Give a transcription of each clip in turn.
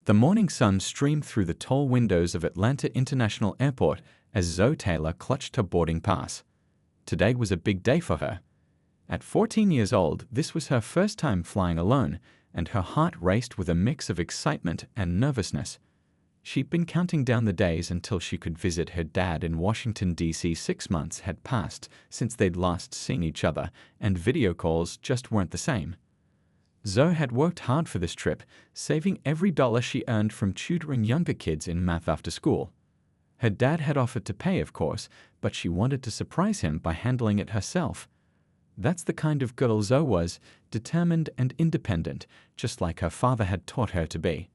The morning sun streamed through the tall windows of Atlanta International Airport as Zoe Taylor clutched her boarding pass. Today was a big day for her. At 14 years old, this was her first time flying alone, and her heart raced with a mix of excitement and nervousness. She'd been counting down the days until she could visit her dad in Washington, D.C. 6 months had passed since they'd last seen each other, and video calls just weren't the same. Zoe had worked hard for this trip, saving every dollar she earned from tutoring younger kids in math after school. Her dad had offered to pay, of course, but she wanted to surprise him by handling it herself. That's the kind of girl Zoe was, determined and independent, just like her father had taught her to be.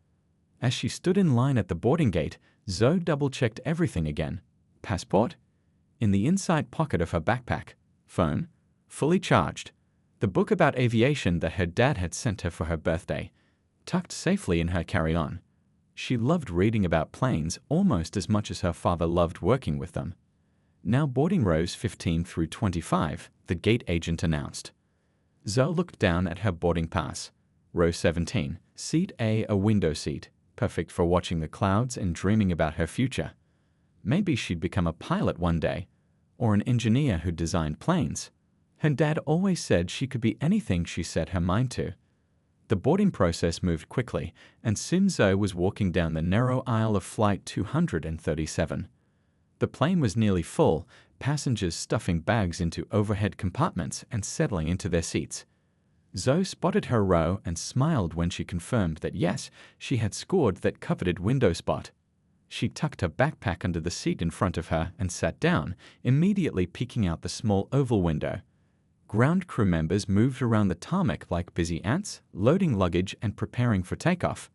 As she stood in line at the boarding gate, Zoe double-checked everything again. Passport? In the inside pocket of her backpack. Phone? Fully charged. The book about aviation that her dad had sent her for her birthday, tucked safely in her carry-on. She loved reading about planes almost as much as her father loved working with them. Now boarding rows 15 through 25, the gate agent announced. Zoe looked down at her boarding pass. Row 17, Seat A, a window seat, perfect for watching the clouds and dreaming about her future. Maybe she'd become a pilot one day, or an engineer who designed planes. Her dad always said she could be anything she set her mind to. The boarding process moved quickly, and soon Zoe was walking down the narrow aisle of Flight 237. The plane was nearly full, passengers stuffing bags into overhead compartments and settling into their seats. Zoe spotted her row and smiled when she confirmed that yes, she had scored that coveted window spot. She tucked her backpack under the seat in front of her and sat down, immediately peeking out the small oval window. Ground crew members moved around the tarmac like busy ants, loading luggage and preparing for takeoff.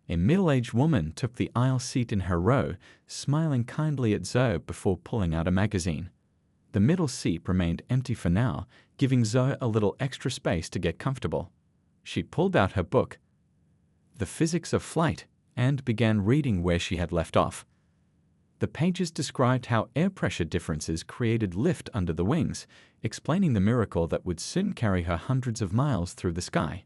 A middle-aged woman took the aisle seat in her row, smiling kindly at Zoe before pulling out a magazine. The middle seat remained empty for now, giving Zoe a little extra space to get comfortable. She pulled out her book, The Physics of Flight, and began reading where she had left off. The pages described how air pressure differences created lift under the wings, explaining the miracle that would soon carry her hundreds of miles through the sky.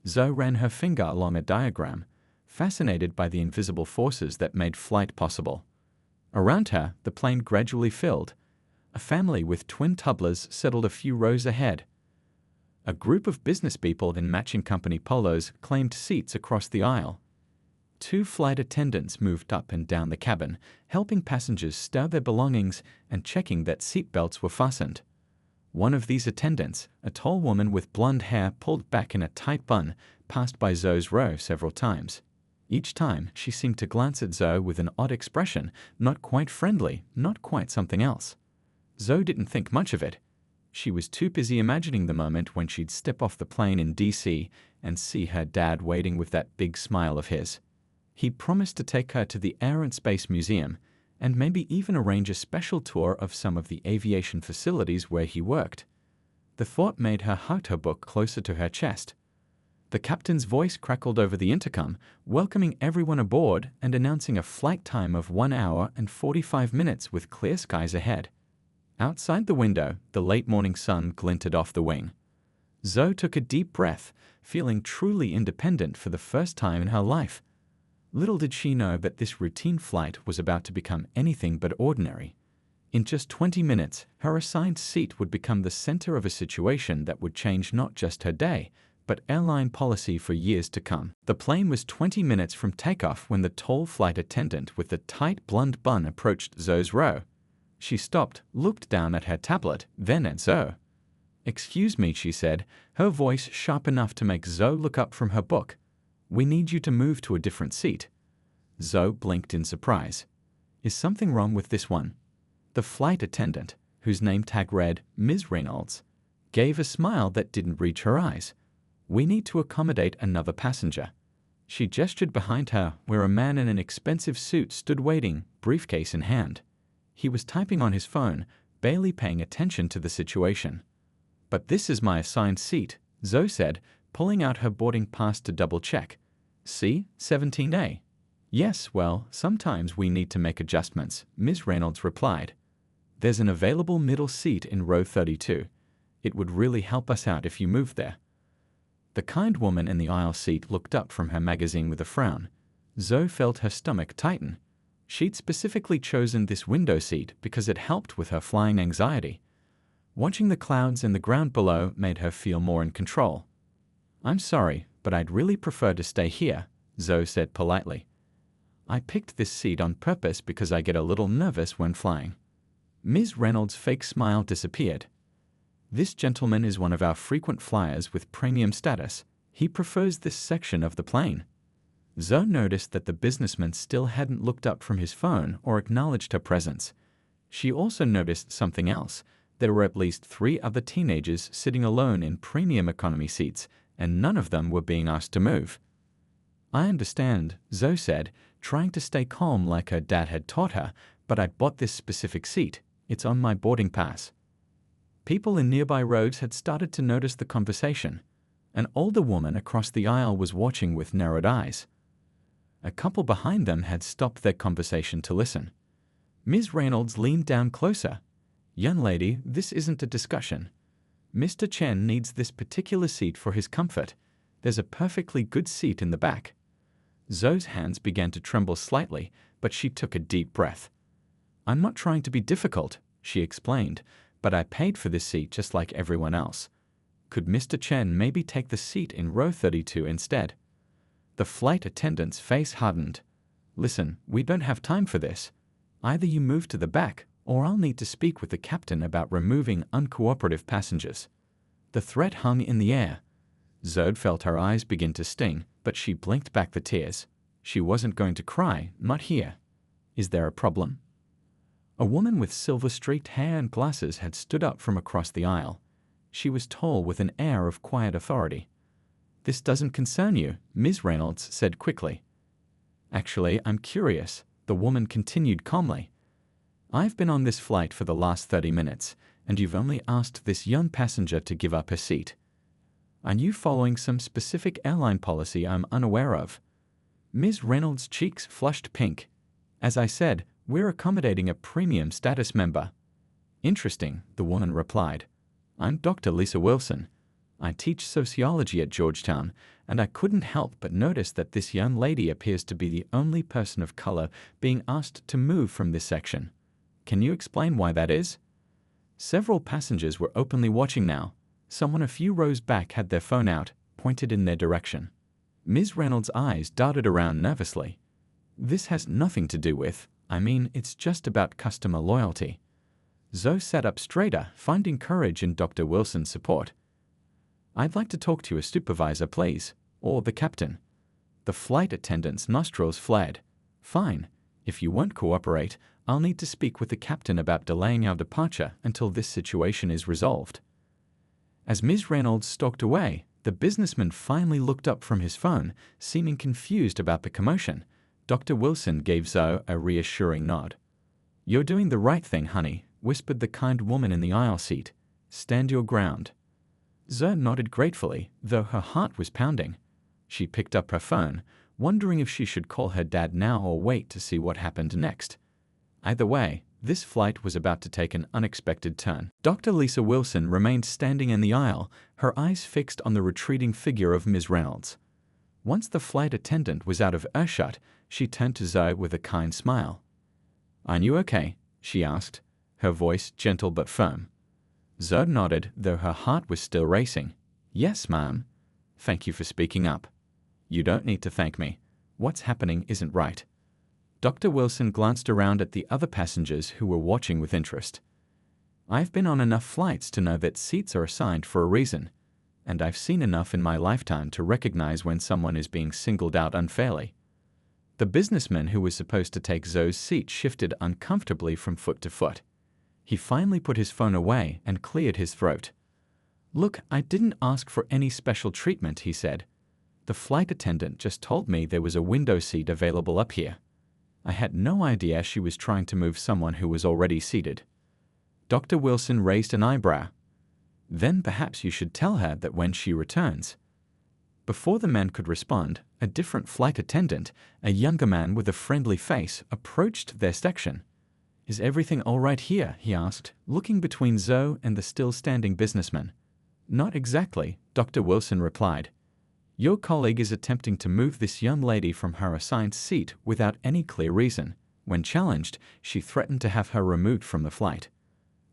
Zoe ran her finger along a diagram, fascinated by the invisible forces that made flight possible. Around her, the plane gradually filled. A family with twin toddlers settled a few rows ahead. A group of business people in matching company polos claimed seats across the aisle. 2 flight attendants moved up and down the cabin, helping passengers stow their belongings and checking that seat belts were fastened. One of these attendants, a tall woman with blonde hair pulled back in a tight bun, passed by Zoe's row several times. Each time, she seemed to glance at Zoe with an odd expression, not quite friendly, not quite something else. Zoe didn't think much of it. She was too busy imagining the moment when she'd step off the plane in D.C. and see her dad waiting with that big smile of his. He'd promised to take her to the Air and Space Museum, and maybe even arrange a special tour of some of the aviation facilities where he worked. The thought made her hug her book closer to her chest. The captain's voice crackled over the intercom, welcoming everyone aboard and announcing a flight time of 1 hour and 45 minutes with clear skies ahead. Outside the window, the late morning sun glinted off the wing. Zoe took a deep breath, feeling truly independent for the first time in her life. Little did she know that this routine flight was about to become anything but ordinary. In just 20 minutes, her assigned seat would become the center of a situation that would change not just her day, but airline policy for years to come. The plane was 20 minutes from takeoff when the tall flight attendant with the tight blonde bun approached Zoe's row. She stopped, looked down at her tablet, then at Zoe. "Excuse me," she said, her voice sharp enough to make Zoe look up from her book. "We need you to move to a different seat." Zoe blinked in surprise. "Is something wrong with this one?" The flight attendant, whose name tag read Ms. Reynolds, gave a smile that didn't reach her eyes. "We need to accommodate another passenger." She gestured behind her, where a man in an expensive suit stood waiting, briefcase in hand. He was typing on his phone, barely paying attention to the situation. "But this is my assigned seat," Zoe said, pulling out her boarding pass to double-check. "See, 17A." "Yes, well, sometimes we need to make adjustments," Ms. Reynolds replied. "There's an available middle seat in row 32. It would really help us out if you moved there." The kind woman in the aisle seat looked up from her magazine with a frown. Zoe felt her stomach tighten. She'd specifically chosen this window seat because it helped with her flying anxiety. Watching the clouds and the ground below made her feel more in control. "I'm sorry, but I'd really prefer to stay here," Zoe said politely. "I picked this seat on purpose because I get a little nervous when flying." Ms. Reynolds' fake smile disappeared. "This gentleman is one of our frequent flyers with premium status. He prefers this section of the plane." Zoe noticed that the businessman still hadn't looked up from his phone or acknowledged her presence. She also noticed something else. There were at least 3 other teenagers sitting alone in premium economy seats, and none of them were being asked to move. "I understand," Zoe said, trying to stay calm like her dad had taught her, "but I bought this specific seat. It's on my boarding pass." People in nearby rows had started to notice the conversation. An older woman across the aisle was watching with narrowed eyes. A couple behind them had stopped their conversation to listen. Ms. Reynolds leaned down closer. "Young lady, this isn't a discussion. Mr. Chen needs this particular seat for his comfort. There's a perfectly good seat in the back." Zoe's hands began to tremble slightly, but she took a deep breath. "I'm not trying to be difficult," she explained, "but I paid for this seat just like everyone else. Could Mr. Chen maybe take the seat in row 32 instead?" The flight attendant's face hardened. "Listen, we don't have time for this. Either you move to the back, or I'll need to speak with the captain about removing uncooperative passengers." The threat hung in the air. Zoe felt her eyes begin to sting, but she blinked back the tears. She wasn't going to cry, not here. "Is there a problem?" A woman with silver-streaked hair and glasses had stood up from across the aisle. She was tall with an air of quiet authority. "This doesn't concern you," Ms. Reynolds said quickly. "Actually, I'm curious," the woman continued calmly. "I've been on this flight for the last 30 minutes, and you've only asked this young passenger to give up her seat. Are you following some specific airline policy I'm unaware of?" Ms. Reynolds' cheeks flushed pink. "As I said, we're accommodating a premium status member." "Interesting," the woman replied. "I'm Dr. Lisa Wilson. I teach sociology at Georgetown, and I couldn't help but notice that this young lady appears to be the only person of color being asked to move from this section. Can you explain why that is?" Several passengers were openly watching now. Someone a few rows back had their phone out, pointed in their direction. Ms. Reynolds' eyes darted around nervously. "This has nothing to do with, it's just about customer loyalty." Zoe sat up straighter, finding courage in Dr. Wilson's support. "I'd like to talk to a supervisor, please, or the captain." The flight attendant's nostrils flared. "Fine. If you won't cooperate, I'll need to speak with the captain about delaying our departure until this situation is resolved." As Ms. Reynolds stalked away, the businessman finally looked up from his phone, seeming confused about the commotion. Dr. Wilson gave Zoe a reassuring nod. "You're doing the right thing, honey," whispered the kind woman in the aisle seat. "Stand your ground." Zoe nodded gratefully, though her heart was pounding. She picked up her phone, wondering if she should call her dad now or wait to see what happened next. Either way, this flight was about to take an unexpected turn. Dr. Lisa Wilson remained standing in the aisle, her eyes fixed on the retreating figure of Ms. Reynolds. Once the flight attendant was out of earshot, she turned to Zoe with a kind smile. "Are you okay?" she asked, her voice gentle but firm. Zoe nodded, though her heart was still racing. "Yes, ma'am. Thank you for speaking up." "You don't need to thank me. What's happening isn't right." Dr. Wilson glanced around at the other passengers who were watching with interest. "I've been on enough flights to know that seats are assigned for a reason, and I've seen enough in my lifetime to recognize when someone is being singled out unfairly." The businessman who was supposed to take Zoe's seat shifted uncomfortably from foot to foot. He finally put his phone away and cleared his throat. "Look, I didn't ask for any special treatment," he said. "The flight attendant just told me there was a window seat available up here. I had no idea she was trying to move someone who was already seated." Dr. Wilson raised an eyebrow. "Then perhaps you should tell her that when she returns." Before the man could respond, a different flight attendant, a younger man with a friendly face, approached their section. "Is everything all right here?" he asked, looking between Zoe and the still-standing businessman. "Not exactly," Dr. Wilson replied. Your colleague is attempting to move this young lady from her assigned seat without any clear reason. When challenged, she threatened to have her removed from the flight.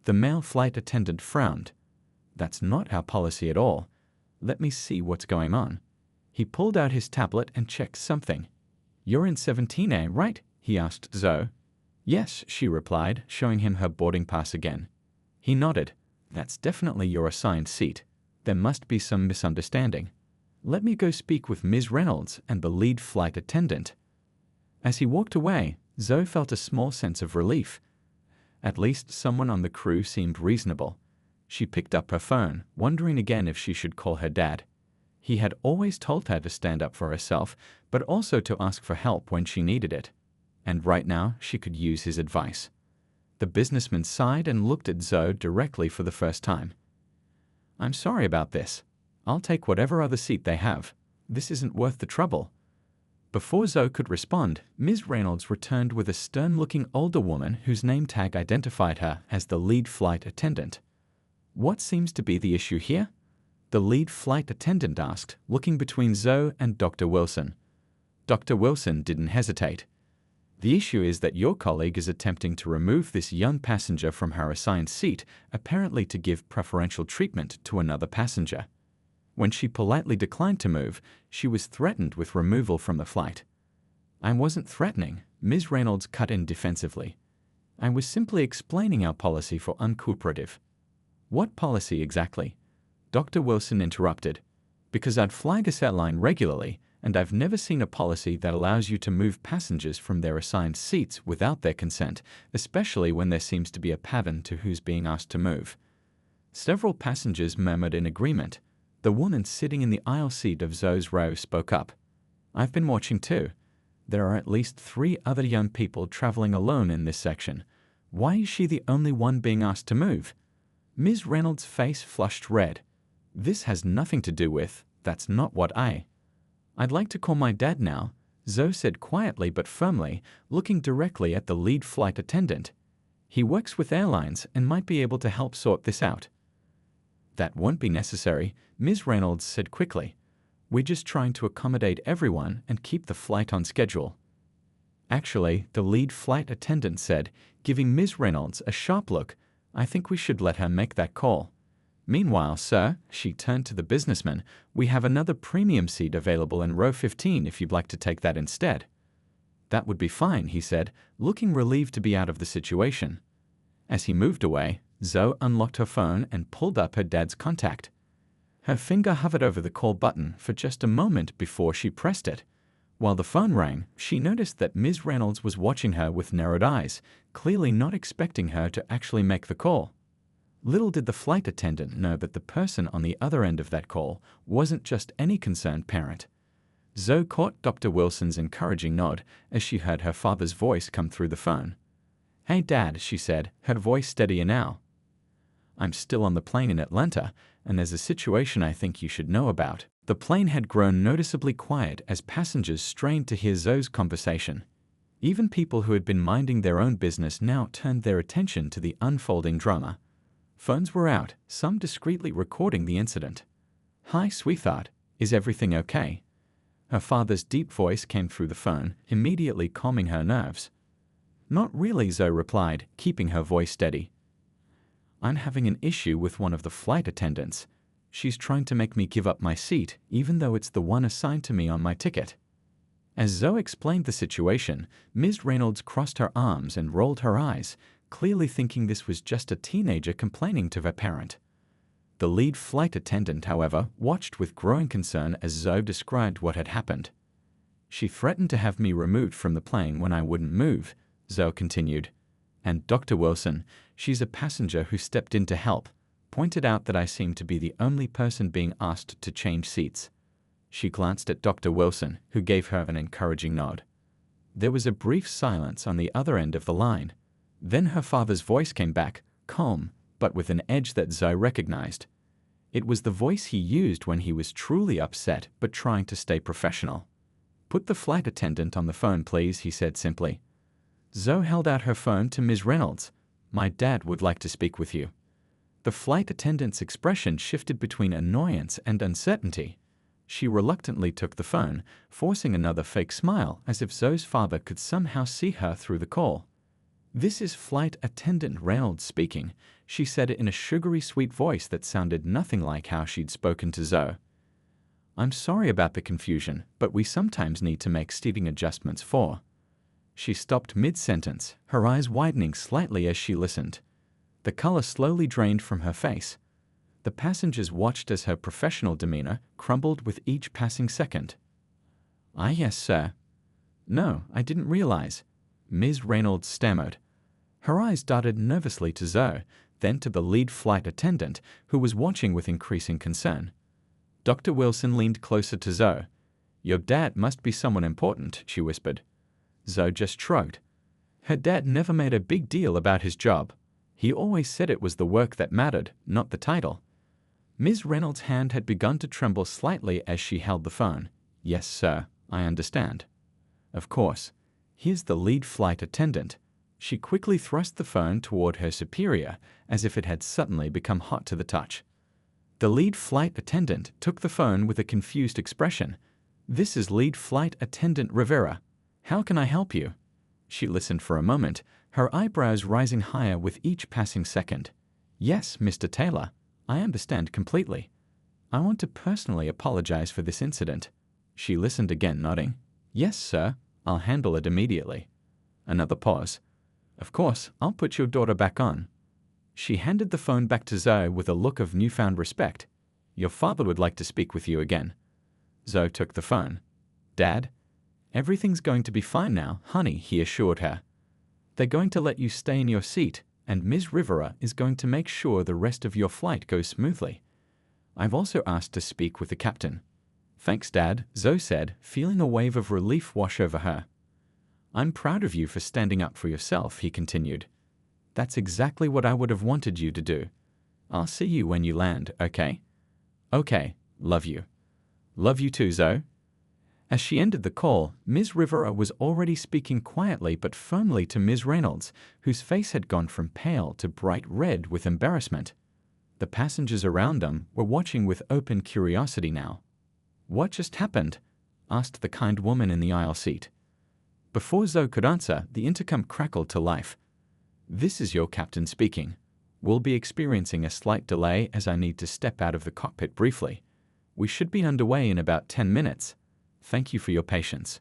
The male flight attendant frowned. That's not our policy at all. Let me see what's going on. He pulled out his tablet and checked something. You're in 17A, right? He asked Zoe. Yes, she replied, showing him her boarding pass again. He nodded. That's definitely your assigned seat. There must be some misunderstanding. Let me go speak with Ms. Reynolds and the lead flight attendant. As he walked away, Zoe felt a small sense of relief. At least someone on the crew seemed reasonable. She picked up her phone, wondering again if she should call her dad. He had always told her to stand up for herself, but also to ask for help when she needed it. And right now, she could use his advice. The businessman sighed and looked at Zoe directly for the first time. I'm sorry about this. I'll take whatever other seat they have. This isn't worth the trouble. Before Zoe could respond, Ms. Reynolds returned with a stern-looking older woman whose name tag identified her as the lead flight attendant. What seems to be the issue here? The lead flight attendant asked, looking between Zoe and Dr. Wilson. Dr. Wilson didn't hesitate. The issue is that your colleague is attempting to remove this young passenger from her assigned seat, apparently to give preferential treatment to another passenger. When she politely declined to move, she was threatened with removal from the flight. I wasn't threatening, Ms. Reynolds cut in defensively. I was simply explaining our policy for uncooperative. What policy exactly? Dr. Wilson interrupted. Because I'd fly this airline regularly, and I've never seen a policy that allows you to move passengers from their assigned seats without their consent, especially when there seems to be a pattern to who's being asked to move. Several passengers murmured in agreement. The woman sitting in the aisle seat of Zoe's row spoke up. I've been watching too. There are at least 3 other young people traveling alone in this section. Why is she the only one being asked to move? Ms. Reynolds' face flushed red. This has nothing to do with, that's not what I'd like to call my dad now, Zoe said quietly but firmly, looking directly at the lead flight attendant. He works with airlines and might be able to help sort this out. That won't be necessary, Ms. Reynolds said quickly. We're just trying to accommodate everyone and keep the flight on schedule. Actually, the lead flight attendant said, giving Ms. Reynolds a sharp look, I think we should let her make that call. Meanwhile, sir, she turned to the businessman, we have another premium seat available in row 15 if you'd like to take that instead. That would be fine, he said, looking relieved to be out of the situation. As he moved away, Zoe unlocked her phone and pulled up her dad's contact. Her finger hovered over the call button for just a moment before she pressed it. While the phone rang, she noticed that Ms. Reynolds was watching her with narrowed eyes, clearly not expecting her to actually make the call. Little did the flight attendant know that the person on the other end of that call wasn't just any concerned parent. Zoe caught Dr. Wilson's encouraging nod as she heard her father's voice come through the phone. Hey, Dad, she said, her voice steadier now. I'm still on the plane in Atlanta, and there's a situation I think you should know about. The plane had grown noticeably quiet as passengers strained to hear Zoe's conversation. Even people who had been minding their own business now turned their attention to the unfolding drama. Phones were out, some discreetly recording the incident. Hi, sweetheart, is everything okay? Her father's deep voice came through the phone, immediately calming her nerves. Not really, Zoe replied, keeping her voice steady. I'm having an issue with one of the flight attendants. She's trying to make me give up my seat, even though it's the one assigned to me on my ticket. As Zoe explained the situation, Ms. Reynolds crossed her arms and rolled her eyes, clearly thinking this was just a teenager complaining to her parent. The lead flight attendant, however, watched with growing concern as Zoe described what had happened. She threatened to have me removed from the plane when I wouldn't move, Zoe continued. And Dr. Wilson, she's a passenger who stepped in to help, pointed out that I seemed to be the only person being asked to change seats. She glanced at Dr. Wilson, who gave her an encouraging nod. There was a brief silence on the other end of the line. Then her father's voice came back, calm, but with an edge that Zoe recognized. It was the voice he used when he was truly upset but trying to stay professional. Put the flight attendant on the phone, please, he said simply. Zoe held out her phone to Ms. Reynolds. My dad would like to speak with you. The flight attendant's expression shifted between annoyance and uncertainty. She reluctantly took the phone, forcing another fake smile as if Zoe's father could somehow see her through the call. "This is Flight Attendant Reynolds speaking," she said in a sugary sweet voice that sounded nothing like how she'd spoken to Zoe. "I'm sorry about the confusion, but we sometimes need to make seating adjustments for—" She stopped mid-sentence, her eyes widening slightly as she listened. The color slowly drained from her face. The passengers watched as her professional demeanor crumbled with each passing second. "Ah, yes, sir." "No, I didn't realize," Ms. Reynolds stammered. Her eyes darted nervously to Zoe, then to the lead flight attendant, who was watching with increasing concern. Dr. Wilson leaned closer to Zoe. "Your dad must be someone important," she whispered. Zoe just shrugged. Her dad never made a big deal about his job. He always said it was the work that mattered, not the title. Ms. Reynolds' hand had begun to tremble slightly as she held the phone. "Yes, sir, I understand." "Of course. Here's the lead flight attendant." She quickly thrust the phone toward her superior, as if it had suddenly become hot to the touch. The lead flight attendant took the phone with a confused expression. "This is lead flight attendant Rivera. How can I help you?" She listened for a moment, her eyebrows rising higher with each passing second. "Yes, Mr. Taylor. I understand completely. I want to personally apologize for this incident." She listened again, nodding. "Yes, sir. I'll handle it immediately." Another pause. "Of course, I'll put your daughter back on." She handed the phone back to Zoe with a look of newfound respect. "Your father would like to speak with you again." Zoe took the phone. "Dad?" "Everything's going to be fine now, honey," he assured her. "They're going to let you stay in your seat, and Ms. Rivera is going to make sure the rest of your flight goes smoothly. I've also asked to speak with the captain." "Thanks, Dad," Zoe said, feeling a wave of relief wash over her. "I'm proud of you for standing up for yourself," he continued. "That's exactly what I would have wanted you to do. I'll see you when you land, okay?" "Okay, love you." "Love you too, Zoe." As she ended the call, Ms. Rivera was already speaking quietly but firmly to Ms. Reynolds, whose face had gone from pale to bright red with embarrassment. The passengers around them were watching with open curiosity now. "What just happened?" asked the kind woman in the aisle seat. Before Zoe could answer, the intercom crackled to life. "This is your captain speaking. We'll be experiencing a slight delay as I need to step out of the cockpit briefly. We should be underway in about 10 minutes. Thank you for your patience."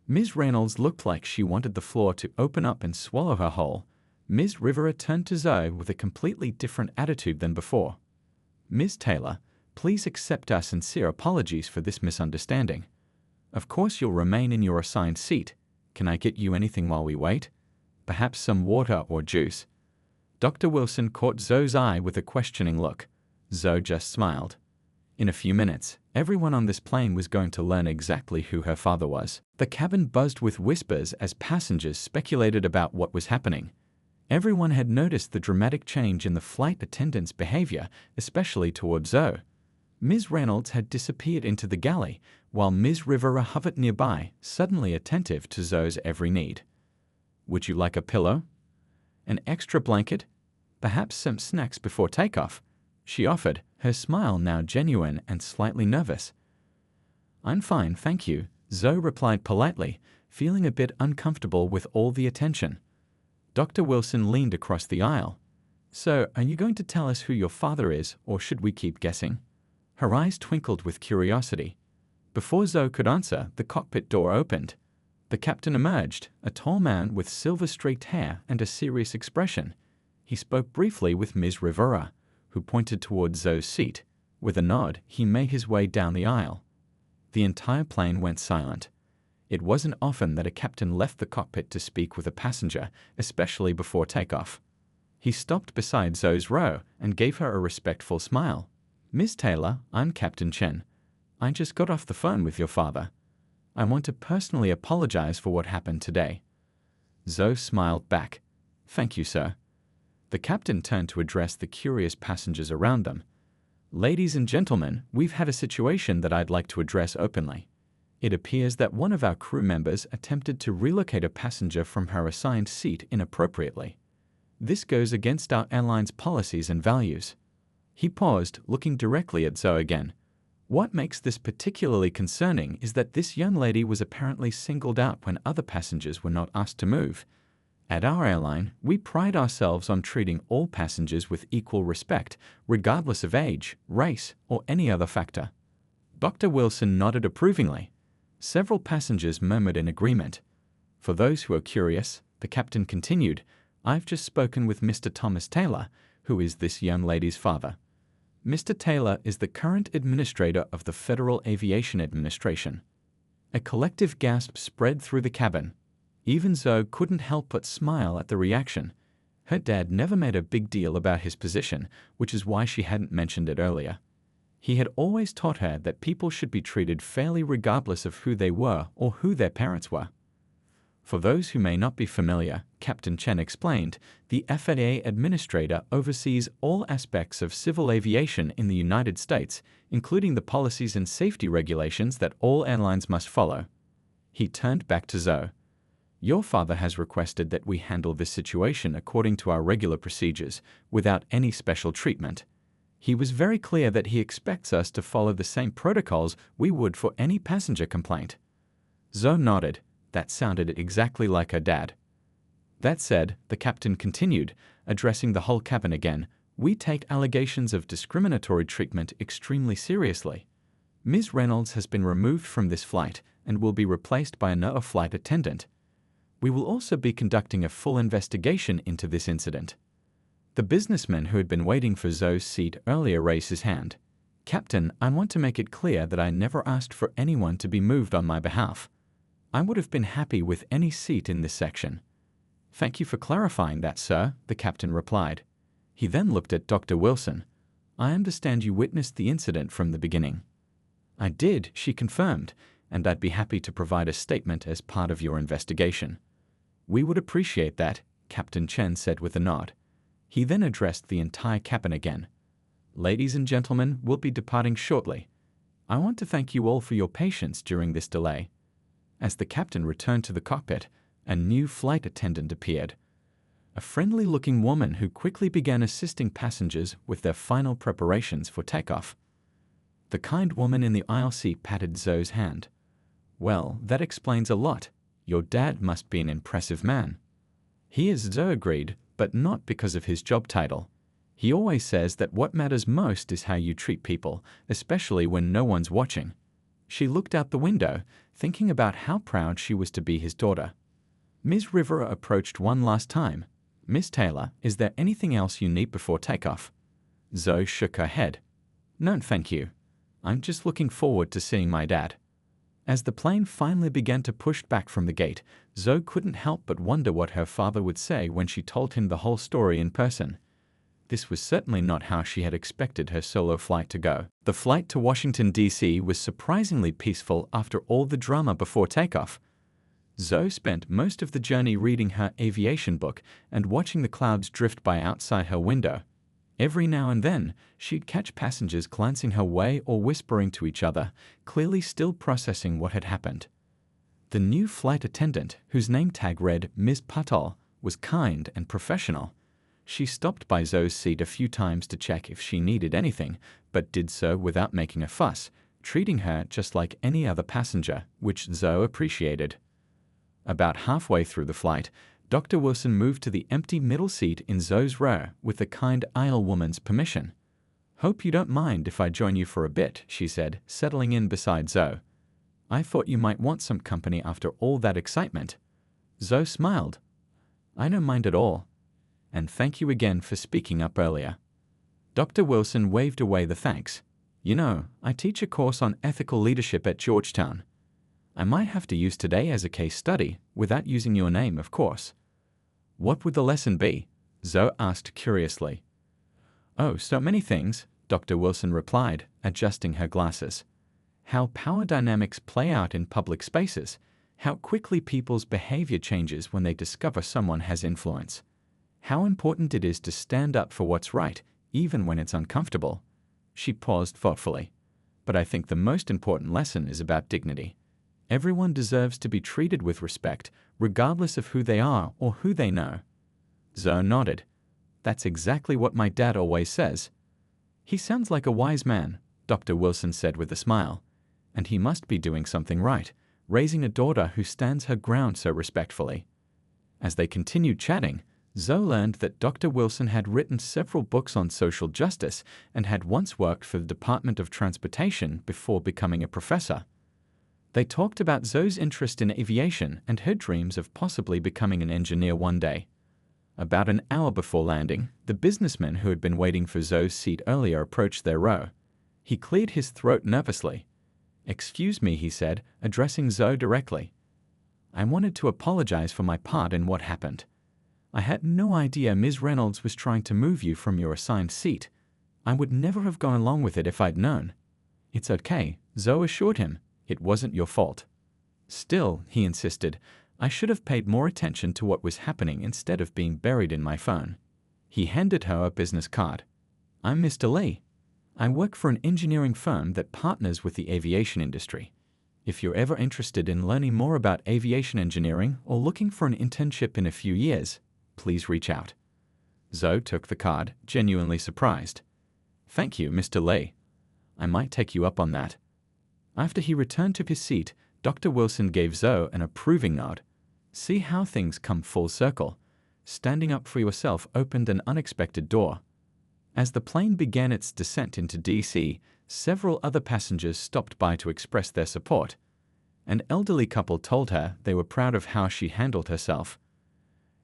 Ms. Reynolds looked like she wanted the floor to open up and swallow her whole. Ms. Rivera turned to Zoe with a completely different attitude than before. "Ms. Taylor, please accept our sincere apologies for this misunderstanding. Of course you'll remain in your assigned seat. Can I get you anything while we wait? Perhaps some water or juice?" Dr. Wilson caught Zoe's eye with a questioning look. Zoe just smiled. In a few minutes, everyone on this plane was going to learn exactly who her father was. The cabin buzzed with whispers as passengers speculated about what was happening. Everyone had noticed the dramatic change in the flight attendant's behavior, especially toward Zoe. Ms. Reynolds had disappeared into the galley, while Ms. Rivera hovered nearby, suddenly attentive to Zoe's every need. "Would you like a pillow? An extra blanket? Perhaps some snacks before takeoff?" she offered, her smile now genuine and slightly nervous. "I'm fine, thank you," Zoe replied politely, feeling a bit uncomfortable with all the attention. Dr. Wilson leaned across the aisle. "So, are you going to tell us who your father is, or should we keep guessing?" Her eyes twinkled with curiosity. Before Zoe could answer, the cockpit door opened. The captain emerged, a tall man with silver-streaked hair and a serious expression. He spoke briefly with Ms. Rivera, who pointed towards Zoe's seat. With a nod, he made his way down the aisle. The entire plane went silent. It wasn't often that a captain left the cockpit to speak with a passenger, especially before takeoff. He stopped beside Zoe's row and gave her a respectful smile. "Ms. Taylor, I'm Captain Chen. I just got off the phone with your father. I want to personally apologize for what happened today." Zoe smiled back. "Thank you, sir." The captain turned to address the curious passengers around them. "Ladies and gentlemen, we've had a situation that I'd like to address openly. It appears that one of our crew members attempted to relocate a passenger from her assigned seat inappropriately. This goes against our airline's policies and values." He paused, looking directly at Zoe again. What makes this particularly concerning is that this young lady was apparently singled out when other passengers were not asked to move. At our airline, we pride ourselves on treating all passengers with equal respect, regardless of age, race, or any other factor. Dr. Wilson nodded approvingly. Several passengers murmured in agreement. For those who are curious, the captain continued, "I've just spoken with Mr. Thomas Taylor, who is this young lady's father. Mr. Taylor is the current administrator of the Federal Aviation Administration." A collective gasp spread through the cabin. Even Zoe couldn't help but smile at the reaction. Her dad never made a big deal about his position, which is why she hadn't mentioned it earlier. He had always taught her that people should be treated fairly regardless of who they were or who their parents were. For those who may not be familiar, Captain Chen explained, the FAA administrator oversees all aspects of civil aviation in the United States, including the policies and safety regulations that all airlines must follow. He turned back to Zoe. "Your father has requested that we handle this situation according to our regular procedures, without any special treatment. He was very clear that he expects us to follow the same protocols we would for any passenger complaint." Zoe nodded. That sounded exactly like her dad. That said, the captain continued, addressing the whole cabin again, "We take allegations of discriminatory treatment extremely seriously. Ms. Reynolds has been removed from this flight and will be replaced by another flight attendant. We will also be conducting a full investigation into this incident." The businessman who had been waiting for Zoe's seat earlier raised his hand. "Captain, I want to make it clear that I never asked for anyone to be moved on my behalf. I would have been happy with any seat in this section." "Thank you for clarifying that, sir," the captain replied. He then looked at Dr. Wilson. "I understand you witnessed the incident from the beginning." "I did," she confirmed, "and I'd be happy to provide a statement as part of your investigation." "We would appreciate that," Captain Chen said with a nod. He then addressed the entire cabin again. "Ladies and gentlemen, we'll be departing shortly. I want to thank you all for your patience during this delay." As the captain returned to the cockpit, a new flight attendant appeared. A friendly-looking woman who quickly began assisting passengers with their final preparations for takeoff. The kind woman in the aisle seat patted Zoe's hand. "Well, that explains a lot. Your dad must be an impressive man." "He is," Zoe agreed, "but not because of his job title. He always says that what matters most is how you treat people, especially when no one's watching." She looked out the window, thinking about how proud she was to be his daughter. Ms. Rivera approached one last time. "Miss Taylor, is there anything else you need before takeoff?" Zoe shook her head. "No, thank you. I'm just looking forward to seeing my dad." As the plane finally began to push back from the gate, Zoe couldn't help but wonder what her father would say when she told him the whole story in person. This was certainly not how she had expected her solo flight to go. The flight to Washington, D.C. was surprisingly peaceful after all the drama before takeoff. Zoe spent most of the journey reading her aviation book and watching the clouds drift by outside her window. Every now and then, she'd catch passengers glancing her way or whispering to each other, clearly still processing what had happened. The new flight attendant, whose name tag read Ms. Patel, was kind and professional. She stopped by Zoe's seat a few times to check if she needed anything, but did so without making a fuss, treating her just like any other passenger, which Zoe appreciated. About halfway through the flight, Dr. Wilson moved to the empty middle seat in Zoe's row with the kind aisle woman's permission. "Hope you don't mind if I join you for a bit," she said, settling in beside Zoe. "I thought you might want some company after all that excitement." Zoe smiled. "I don't mind at all. And thank you again for speaking up earlier." Dr. Wilson waved away the thanks. "You know, I teach a course on ethical leadership at Georgetown. I might have to use today as a case study, without using your name, of course." "What would the lesson be?" Zoe asked curiously. "Oh, so many things," Dr. Wilson replied, adjusting her glasses. "How power dynamics play out in public spaces, how quickly people's behavior changes when they discover someone has influence. How important it is to stand up for what's right, even when it's uncomfortable." She paused thoughtfully. "But I think the most important lesson is about dignity. Everyone deserves to be treated with respect, regardless of who they are or who they know." Zoe nodded. "That's exactly what my dad always says." "He sounds like a wise man," Dr. Wilson said with a smile. And he must be doing something right, raising a daughter who stands her ground so respectfully. As they continued chatting, Zoe learned that Dr. Wilson had written several books on social justice and had once worked for the Department of Transportation before becoming a professor. They talked about Zoe's interest in aviation and her dreams of possibly becoming an engineer one day. About an hour before landing, the businessman who had been waiting for Zoe's seat earlier approached their row. He cleared his throat nervously. "Excuse me," he said, addressing Zoe directly. "I wanted to apologize for my part in what happened. I had no idea Ms. Reynolds was trying to move you from your assigned seat. I would never have gone along with it if I'd known." "It's okay," Zoe assured him. "It wasn't your fault." "Still," he insisted, "I should have paid more attention to what was happening instead of being buried in my phone." He handed her a business card. "I'm Mr. Lee. I work for an engineering firm that partners with the aviation industry. If you're ever interested in learning more about aviation engineering or looking for an internship in a few years, please reach out." Zoe took the card, genuinely surprised. "Thank you, Mr. Lee. I might take you up on that." After he returned to his seat, Dr. Wilson gave Zoe an approving nod. See how things come full circle. Standing up for yourself opened an unexpected door. As the plane began its descent into D.C., several other passengers stopped by to express their support. An elderly couple told her they were proud of how she handled herself.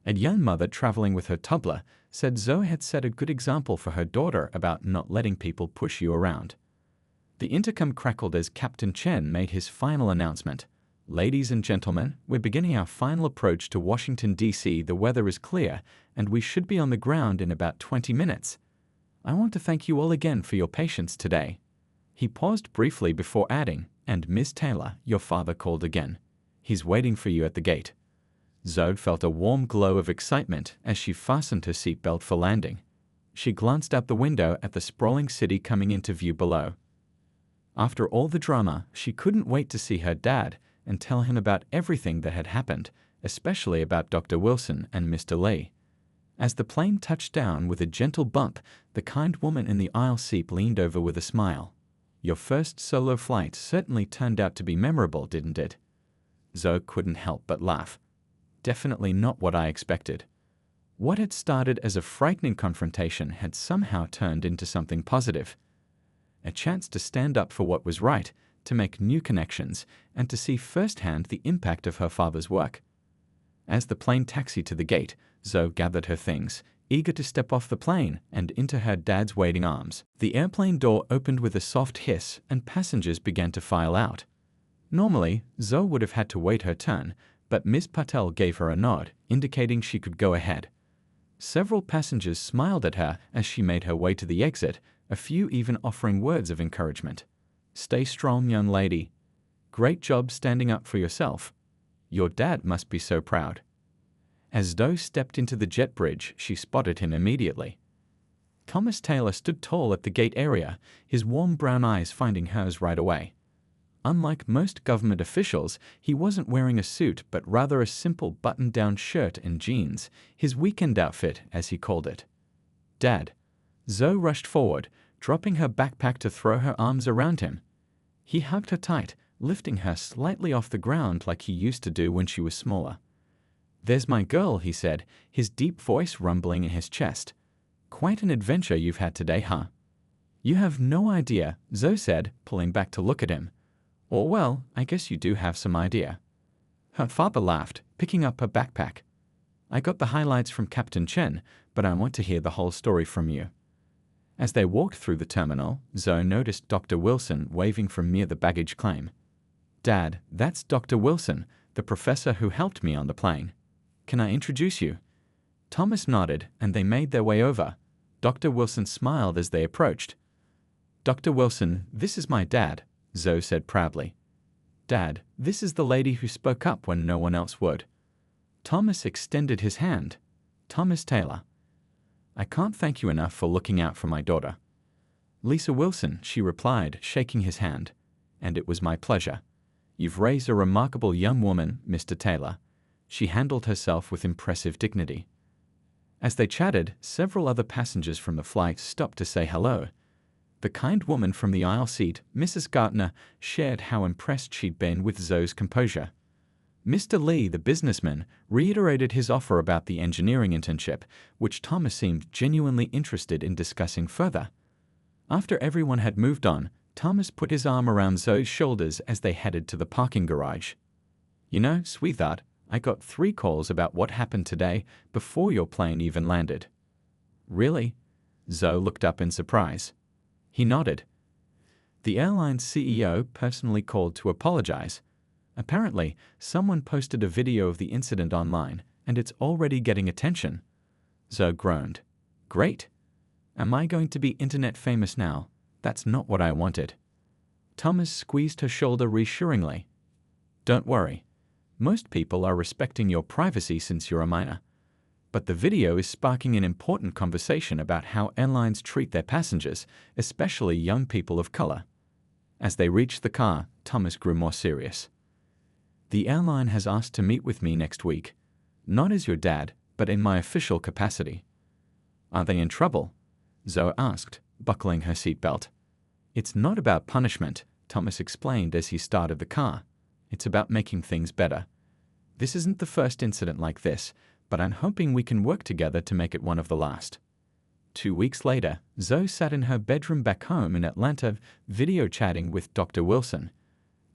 A young mother traveling with her toddler said Zoe had set a good example for her daughter about not letting people push you around. The intercom crackled as Captain Chen made his final announcement. "Ladies and gentlemen, we're beginning our final approach to Washington, D.C. The weather is clear, and we should be on the ground in about 20 minutes. I want to thank you all again for your patience today." He paused briefly before adding, "And Miss Taylor, your father called again. He's waiting for you at the gate." Zoe felt a warm glow of excitement as she fastened her seatbelt for landing. She glanced out the window at the sprawling city coming into view below. After all the drama, she couldn't wait to see her dad and tell him about everything that had happened, especially about Dr. Wilson and Mr. Lee. As the plane touched down with a gentle bump, the kind woman in the aisle seat leaned over with a smile. "Your first solo flight certainly turned out to be memorable, didn't it?" Zoe couldn't help but laugh. "Definitely not what I expected." What had started as a frightening confrontation had somehow turned into something positive. A chance to stand up for what was right, to make new connections, and to see firsthand the impact of her father's work. As the plane taxied to the gate, Zoe gathered her things, eager to step off the plane and into her dad's waiting arms. The airplane door opened with a soft hiss and passengers began to file out. Normally, Zoe would have had to wait her turn, but Ms. Patel gave her a nod, indicating she could go ahead. Several passengers smiled at her as she made her way to the exit, a few even offering words of encouragement. "Stay strong, young lady. Great job standing up for yourself. Your dad must be so proud." As Zoe stepped into the jet bridge, she spotted him immediately. Thomas Taylor stood tall at the gate area, his warm brown eyes finding hers right away. Unlike most government officials, he wasn't wearing a suit but rather a simple button-down shirt and jeans, his weekend outfit, as he called it. "Dad." Zoe rushed forward, dropping her backpack to throw her arms around him. He hugged her tight, lifting her slightly off the ground like he used to do when she was smaller. "There's my girl," he said, his deep voice rumbling in his chest. "Quite an adventure you've had today, huh?" "You have no idea," Zoe said, pulling back to look at him. "Or well, I guess you do have some idea." Her father laughed, picking up her backpack. "I got the highlights from Captain Chen, but I want to hear the whole story from you." As they walked through the terminal, Zoe noticed Dr. Wilson waving from near the baggage claim. "Dad, that's Dr. Wilson, the professor who helped me on the plane. Can I introduce you?" Thomas nodded, and they made their way over. Dr. Wilson smiled as they approached. "Dr. Wilson, this is my dad," Zoe said proudly. "Dad, this is the lady who spoke up when no one else would." Thomas extended his hand. "Thomas Taylor. I can't thank you enough for looking out for my daughter." "Lisa Wilson," she replied, shaking his hand. "And it was my pleasure. You've raised a remarkable young woman, Mr. Taylor." She handled herself with impressive dignity. As they chatted, several other passengers from the flight stopped to say hello. The kind woman from the aisle seat, Mrs. Gartner, shared how impressed she'd been with Zoe's composure. Mr. Lee, the businessman, reiterated his offer about the engineering internship, which Thomas seemed genuinely interested in discussing further. After everyone had moved on, Thomas put his arm around Zoe's shoulders as they headed to the parking garage. "You know, sweetheart, I got 3 calls about what happened today before your plane even landed." "Really?" Zoe looked up in surprise. He nodded. The airline's CEO personally called to apologize. Apparently, someone posted a video of the incident online, and it's already getting attention. Zoe groaned. "Great. Am I going to be internet famous now? That's not what I wanted." Thomas squeezed her shoulder reassuringly. "Don't worry. Most people are respecting your privacy since you're a minor. But the video is sparking an important conversation about how airlines treat their passengers, especially young people of color." As they reached the car, Thomas grew more serious. "The airline has asked to meet with me next week. Not as your dad, but in my official capacity." "Are they in trouble?" Zoe asked, buckling her seatbelt. "It's not about punishment," Thomas explained as he started the car. "It's about making things better. This isn't the first incident like this, but I'm hoping we can work together to make it one of the last." 2 weeks later, Zoe sat in her bedroom back home in Atlanta, video chatting with Dr. Wilson.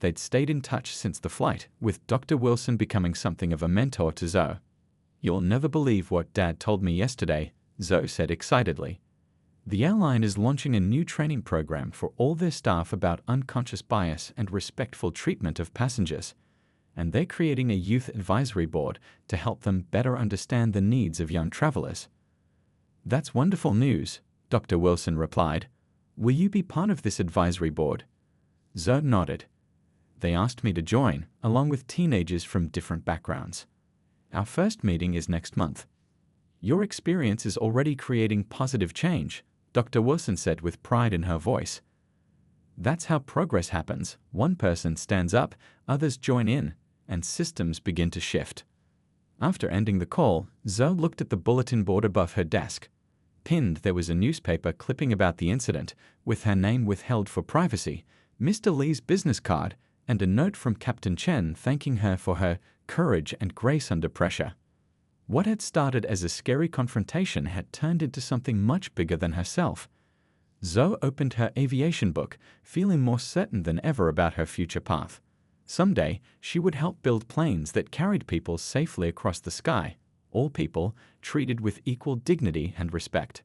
They'd stayed in touch since the flight, with Dr. Wilson becoming something of a mentor to Zoe. "You'll never believe what Dad told me yesterday," Zoe said excitedly. "The airline is launching a new training program for all their staff about unconscious bias and respectful treatment of passengers. And they're creating a youth advisory board to help them better understand the needs of young travelers." "That's wonderful news," Dr. Wilson replied. "Will you be part of this advisory board?" Zoe nodded. "They asked me to join, along with teenagers from different backgrounds. Our first meeting is next month." "Your experience is already creating positive change," Dr. Wilson said with pride in her voice. "That's how progress happens. One person stands up, others join in, and systems begin to shift." After ending the call, Zoe looked at the bulletin board above her desk. Pinned, there was a newspaper clipping about the incident, with her name withheld for privacy, Mr. Lee's business card, and a note from Captain Chen thanking her for her courage and grace under pressure. What had started as a scary confrontation had turned into something much bigger than herself. Zoe opened her aviation book, feeling more certain than ever about her future path. Someday, she would help build planes that carried people safely across the sky, all people treated with equal dignity and respect.